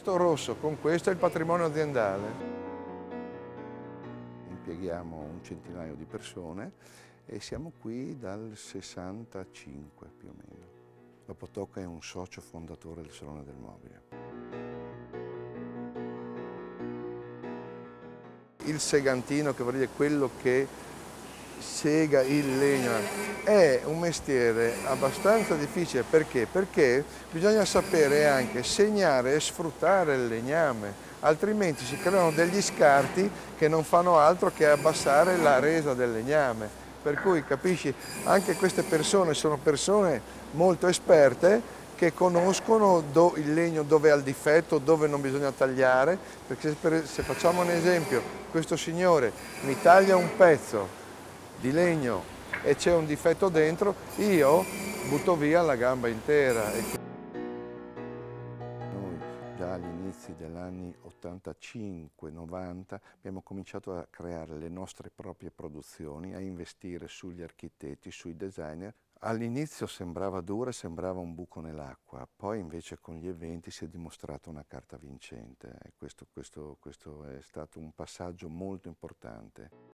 questo rosso con questo è il patrimonio aziendale. Impieghiamo un centinaio di persone e siamo qui dal 65 più o meno. Dopo Tocca è un socio fondatore del Salone del Mobile. Il segantino, che vuol dire quello che sega il legno, è un mestiere abbastanza difficile. Perché? Perché bisogna sapere anche segnare e sfruttare il legname, altrimenti si creano degli scarti che non fanno altro che abbassare la resa del legname. Per cui capisci, anche queste persone sono persone molto esperte che conoscono il legno dove ha il difetto, dove non bisogna tagliare, perché se facciamo un esempio, questo signore mi taglia un pezzo di legno e c'è un difetto dentro, io butto via la gamba intera. Noi già agli inizi degli anni 85-90 abbiamo cominciato a creare le nostre proprie produzioni, a investire sugli architetti, sui designer. All'inizio sembrava dura, sembrava un buco nell'acqua, poi invece con gli eventi si è dimostrata una carta vincente. Questo è stato un passaggio molto importante.